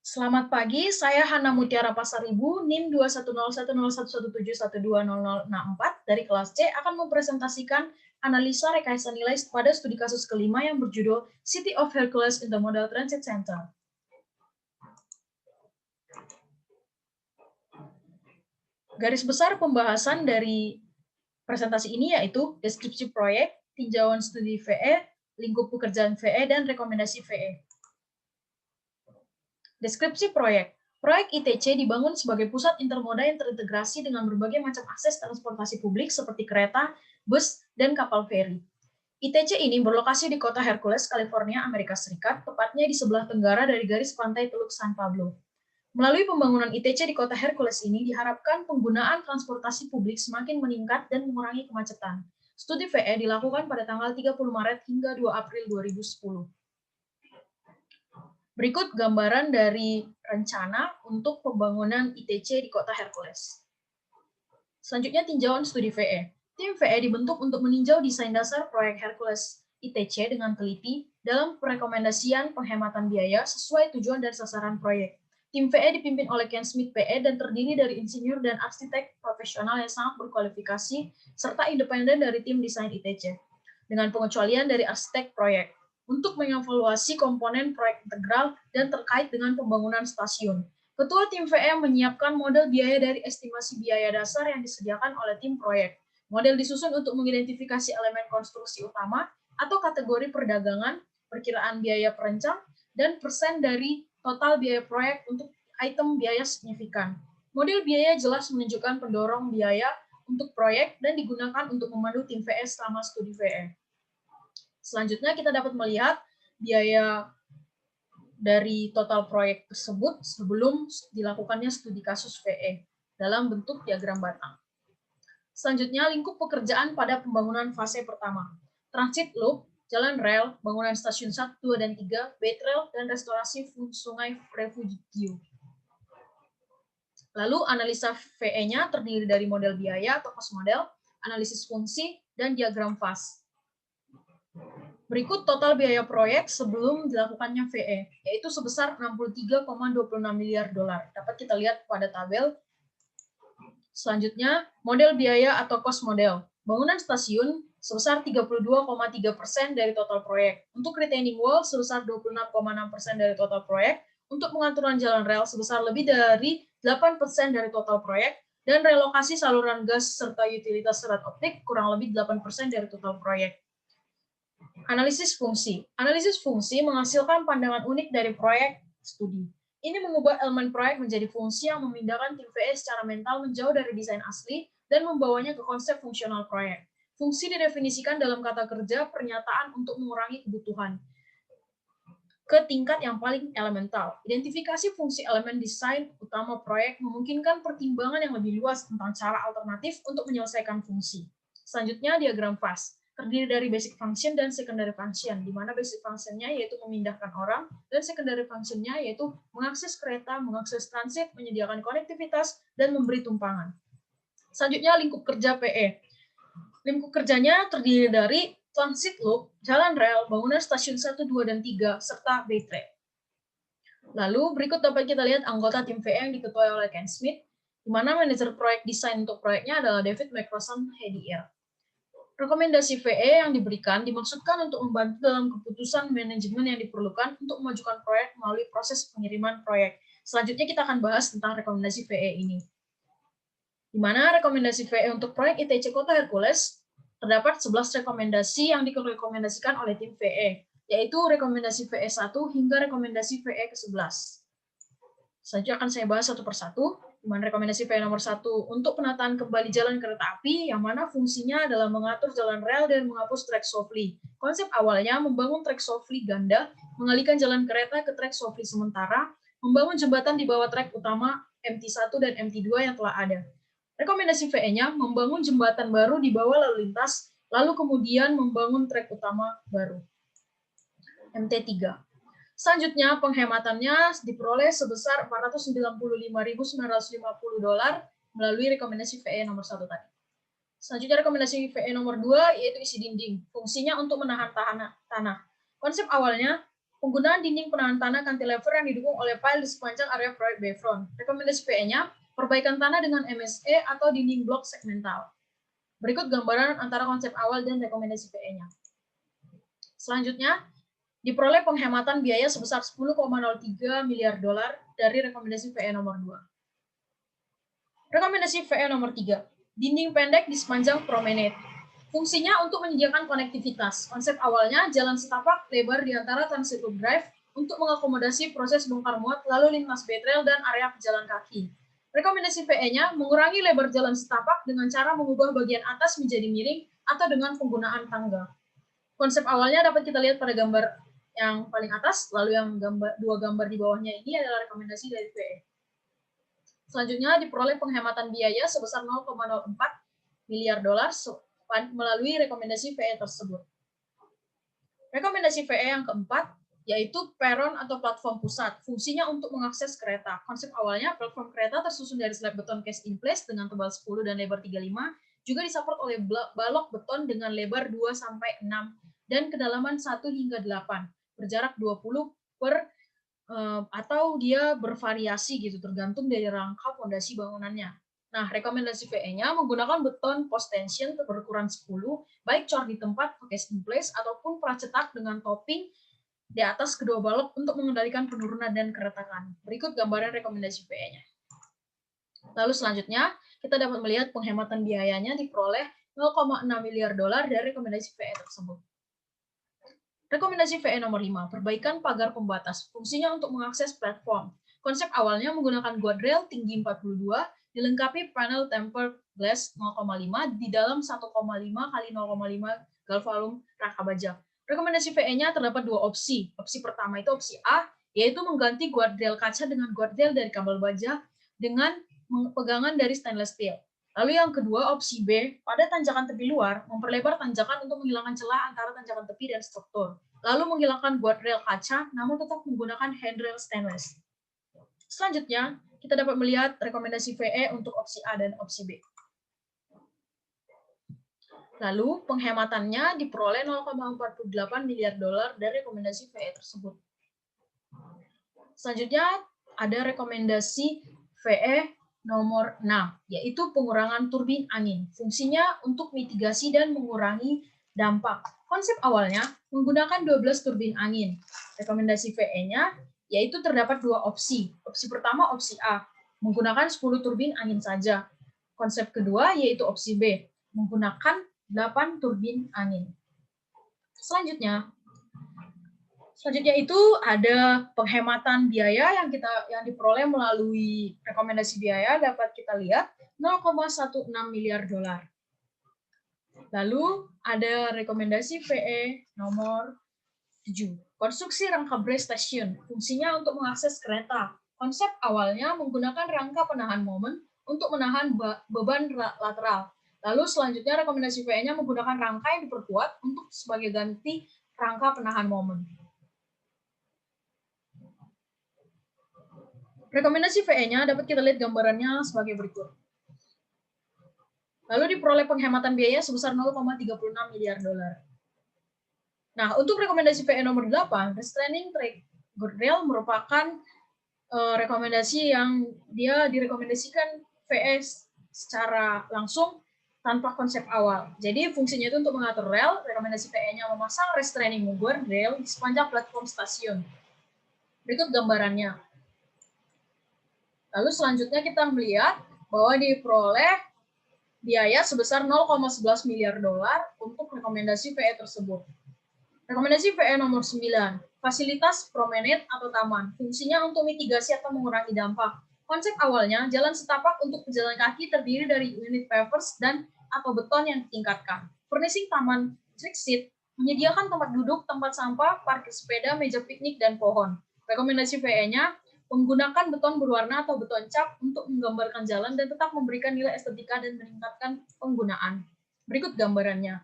Selamat pagi, saya Hana Mutiara Pasaribu, NIM 210101117120064 dari kelas C akan mempresentasikan analisa rekayasa nilai pada studi kasus kelima yang berjudul City of Hercules Intermodal Transit Center. Garis besar pembahasan dari presentasi ini yaitu deskripsi proyek, tinjauan studi VE, lingkup pekerjaan VE, dan rekomendasi VE. Deskripsi proyek. Proyek ITC dibangun sebagai pusat intermoda yang terintegrasi dengan berbagai macam akses transportasi publik seperti kereta, bus, dan kapal feri. ITC ini berlokasi di kota Hercules, California, Amerika Serikat, tepatnya di sebelah tenggara dari garis pantai Teluk San Pablo. Melalui pembangunan ITC di kota Hercules ini, diharapkan penggunaan transportasi publik semakin meningkat dan mengurangi kemacetan. Studi VE dilakukan pada tanggal 30 Maret hingga 2 April 2010. Berikut gambaran dari rencana untuk pembangunan ITC di kota Hercules. Selanjutnya tinjauan studi VE. Tim VE dibentuk untuk meninjau desain dasar proyek Hercules ITC dengan teliti dalam perekomendasian penghematan biaya sesuai tujuan dan sasaran proyek. Tim VE dipimpin oleh Ken Smith PE dan terdiri dari insinyur dan arsitek profesional yang sangat berkualifikasi serta independen dari tim desain ITC, dengan pengecualian dari arsitek proyek, untuk mengevaluasi komponen proyek integral dan terkait dengan pembangunan stasiun. Ketua tim VE menyiapkan model biaya dari estimasi biaya dasar yang disediakan oleh tim proyek. Model disusun untuk mengidentifikasi elemen konstruksi utama atau kategori perdagangan, perkiraan biaya perancang, dan persen dari total biaya proyek untuk item biaya signifikan. Model biaya jelas menunjukkan pendorong biaya untuk proyek dan digunakan untuk memandu tim VE selama studi VE. Selanjutnya kita dapat melihat biaya dari total proyek tersebut sebelum dilakukannya studi kasus VE dalam bentuk diagram batang. Selanjutnya, lingkup pekerjaan pada pembangunan fase pertama. Transit loop, jalan rel, bangunan stasiun 1, 2, dan 3, bait rail, dan restorasi sungai Refugio. Lalu, analisa VE-nya terdiri dari model biaya atau cost model, analisis fungsi, dan diagram fase. Berikut total biaya proyek sebelum dilakukannya VE, yaitu sebesar 63,26 miliar dolar. Dapat kita lihat pada tabel. Selanjutnya, model biaya atau cost model. Bangunan stasiun sebesar 32,3% dari total proyek. Untuk retaining wall sebesar 26,6% dari total proyek. Untuk pengaturan jalan rel sebesar lebih dari 8% dari total proyek. Dan relokasi saluran gas serta utilitas serat optik kurang lebih 8% dari total proyek. Analisis fungsi. Analisis fungsi menghasilkan pandangan unik dari proyek studi. Ini mengubah elemen proyek menjadi fungsi yang memindahkan tim VE secara mental menjauh dari desain asli dan membawanya ke konsep fungsional proyek. Fungsi didefinisikan dalam kata kerja pernyataan untuk mengurangi kebutuhan ke tingkat yang paling elemental. Identifikasi fungsi elemen desain utama proyek memungkinkan pertimbangan yang lebih luas tentang cara alternatif untuk menyelesaikan fungsi. Selanjutnya, diagram fase. Terdiri dari basic function dan secondary function, di mana basic function-nya yaitu memindahkan orang, dan secondary function-nya yaitu mengakses kereta, mengakses transit, menyediakan konektivitas, dan memberi tumpangan. Selanjutnya, lingkup kerja PE. Lingkup kerjanya terdiri dari transit loop, jalan rel, bangunan stasiun 1, 2, dan 3, serta bait rail. Lalu berikut dapat kita lihat anggota tim VE yang diketuai oleh Ken Smith, di mana manajer proyek desain untuk proyeknya adalah David McPherson Hedier. Rekomendasi VE yang diberikan dimaksudkan untuk membantu dalam keputusan manajemen yang diperlukan untuk memajukan proyek melalui proses pengiriman proyek. Selanjutnya kita akan bahas tentang rekomendasi VE ini. Di mana rekomendasi VE untuk proyek ITC Kota Hercules terdapat 11 rekomendasi yang direkomendasikan oleh tim VE, yaitu rekomendasi VE 1 hingga rekomendasi VE ke-11. Selanjutnya akan saya bahas satu persatu. Di mana rekomendasi VE nomor 1 untuk penataan kembali jalan kereta api, yang mana fungsinya adalah mengatur jalan rel dan menghapus trek Sofli. Konsep awalnya membangun trek Sofli ganda, mengalihkan jalan kereta ke trek Sofli sementara, membangun jembatan di bawah trek utama MT1 dan MT2 yang telah ada. Rekomendasi VE-nya membangun jembatan baru di bawah lalu lintas, lalu kemudian membangun trek utama baru. MT3. Selanjutnya, penghematannya diperoleh sebesar $495.950 melalui rekomendasi VE nomor 1 tadi. Selanjutnya, rekomendasi VE nomor 2 yaitu isi dinding. Fungsinya untuk menahan tanah. Konsep awalnya Penggunaan dinding penahan tanah cantilever yang didukung oleh pile di sepanjang area proyek Bayfront. Rekomendasi PE-nya, perbaikan tanah dengan MSE atau dinding blok segmental. Berikut gambaran antara konsep awal dan rekomendasi PE-nya. Selanjutnya, diperoleh penghematan biaya sebesar 10,03 miliar dolar dari rekomendasi PE nomor 2. Rekomendasi PE nomor 3, dinding pendek di sepanjang promenade. Fungsinya untuk menyediakan konektivitas. Konsep awalnya jalan setapak lebar di antara Transit Loop Drive untuk mengakomodasi proses bongkar muat lalu lintas betrail dan area pejalan kaki. Rekomendasi PE-nya mengurangi lebar jalan setapak dengan cara mengubah bagian atas menjadi miring atau dengan penggunaan tangga. Konsep awalnya dapat kita lihat pada gambar yang paling atas, lalu yang dua gambar di bawahnya ini adalah rekomendasi dari PE. Selanjutnya diperoleh penghematan biaya sebesar 0,04 miliar dolar melalui rekomendasi PE tersebut. Rekomendasi PE yang keempat yaitu peron atau platform pusat. Fungsinya untuk mengakses kereta. Konsep awalnya platform kereta tersusun dari slab beton cast in place dengan tebal 10 dan lebar 35, juga disupport oleh balok beton dengan lebar 2 sampai 6 dan kedalaman 1 hingga 8, berjarak 20 per atau dia bervariasi gitu tergantung dari rangka fondasi bangunannya. Nah, rekomendasi PE-nya menggunakan beton post tension berukuran 10, baik cor di tempat cast in place ataupun pracetak dengan topping di atas kedua balok untuk mengendalikan penurunan dan keretakan. Berikut gambaran rekomendasi PE-nya. Lalu selanjutnya, kita dapat melihat penghematan biayanya diperoleh 0,6 miliar dolar dari rekomendasi PE tersebut. Rekomendasi PE nomor 5, perbaikan pagar pembatas. Fungsinya untuk mengakses platform. Konsep awalnya menggunakan guardrail tinggi 42, dilengkapi panel tempered glass 0,5 di dalam 1,5 kali 0,5 galvalum rangka baja. Rekomendasi PE-nya terdapat dua opsi. Opsi pertama itu opsi A, yaitu mengganti guardrail kaca dengan guardrail dari kabel baja dengan pegangan dari stainless steel. Lalu yang kedua, opsi B, pada tanjakan tepi luar, memperlebar tanjakan untuk menghilangkan celah antara tanjakan tepi dan struktur. Lalu menghilangkan guardrail kaca, namun tetap menggunakan handrail stainless. Selanjutnya, kita dapat melihat rekomendasi VE untuk opsi A dan opsi B. Lalu, penghematannya diperoleh 0,48 miliar dolar dari rekomendasi VE tersebut. Selanjutnya, ada rekomendasi VE nomor 6, yaitu pengurangan turbin angin. Fungsinya untuk mitigasi dan mengurangi dampak. Konsep awalnya menggunakan 12 turbin angin. Rekomendasi VE-nya yaitu terdapat dua opsi. Opsi pertama opsi A, menggunakan 10 turbin angin saja. Konsep kedua yaitu opsi B, menggunakan 8 turbin angin. Selanjutnya itu ada penghematan biaya yang diperoleh melalui rekomendasi biaya dapat kita lihat 0,16 miliar dolar. Lalu ada rekomendasi PE nomor 7. Konstruksi rangka brace station. Fungsinya untuk mengakses kereta. Konsep awalnya menggunakan rangka penahan momen untuk menahan beban lateral. Lalu selanjutnya rekomendasi PE-nya menggunakan rangka yang diperkuat untuk sebagai ganti rangka penahan momen. Rekomendasi VE-nya dapat kita lihat gambarannya sebagai berikut. Lalu diperoleh penghematan biaya sebesar 0,36 miliar dolar. Nah, untuk rekomendasi VE nomor 8, restraining track guardrail merupakan rekomendasi yang dia direkomendasikan VE secara langsung tanpa konsep awal. Jadi fungsinya itu untuk mengatur rel, rekomendasi VE-nya memasang restraining guardrail di sepanjang platform stasiun. Berikut gambarannya. Lalu selanjutnya kita melihat bahwa diperoleh biaya sebesar 0,11 miliar dolar untuk rekomendasi VE tersebut. Rekomendasi VE nomor 9, fasilitas promenade atau taman. Fungsinya untuk mitigasi atau mengurangi dampak. Konsep awalnya, jalan setapak untuk pejalan kaki terdiri dari unit pavers dan atau beton yang ditingkatkan. Furnishing taman trick seat menyediakan tempat duduk, tempat sampah, parkir sepeda, meja piknik, dan pohon. Rekomendasi VE-nya menggunakan beton berwarna atau beton cap untuk menggambarkan jalan dan tetap memberikan nilai estetika dan meningkatkan penggunaan. Berikut gambarannya.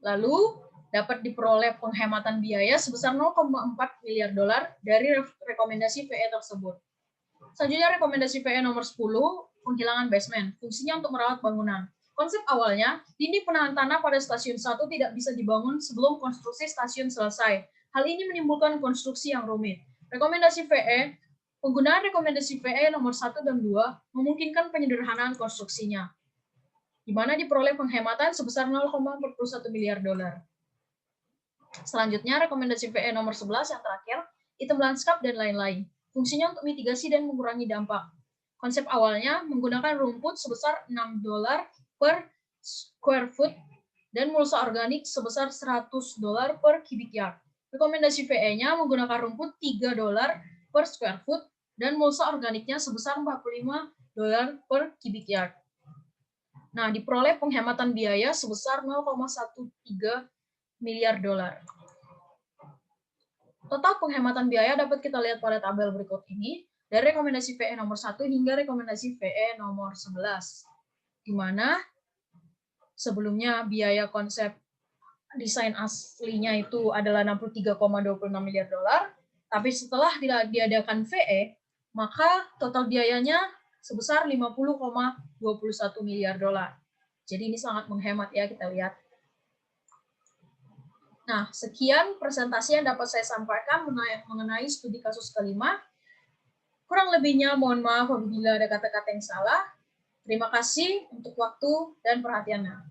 Lalu dapat diperoleh penghematan biaya sebesar 0,4 miliar dolar dari rekomendasi VE tersebut. Selanjutnya rekomendasi VE nomor 10, penghilangan basement. Fungsinya untuk merawat bangunan. Konsep awalnya, dinding penahan tanah pada stasiun 1 tidak bisa dibangun sebelum konstruksi stasiun selesai. Hal ini menimbulkan konstruksi yang rumit. Penggunaan rekomendasi VE nomor 1 dan 2 memungkinkan penyederhanaan konstruksinya, di mana diperoleh penghematan sebesar 0,41 miliar dolar. Selanjutnya, rekomendasi VE nomor 11 yang terakhir, item landscape dan lain-lain. Fungsinya untuk mitigasi dan mengurangi dampak. Konsep awalnya menggunakan rumput sebesar $6 per square foot dan mulsa organik sebesar $100 per cubic yard. Rekomendasi VE-nya menggunakan rumput $3 per square foot dan mulsa organiknya sebesar $45 per cubic yard. Nah, diperoleh penghematan biaya sebesar 0,13 miliar dolar. Total penghematan biaya dapat kita lihat pada tabel berikut ini, dari rekomendasi VE nomor 1 hingga rekomendasi VE nomor 11, di mana sebelumnya biaya konsep desain aslinya itu adalah 63,26 miliar dolar, tapi setelah diadakan VE, maka total biayanya sebesar 50,21 miliar dolar. Jadi ini sangat menghemat ya, kita lihat. Nah, sekian presentasi yang dapat saya sampaikan mengenai studi kasus kelima. Kurang lebihnya mohon maaf apabila ada kata-kata yang salah. Terima kasih untuk waktu dan perhatiannya.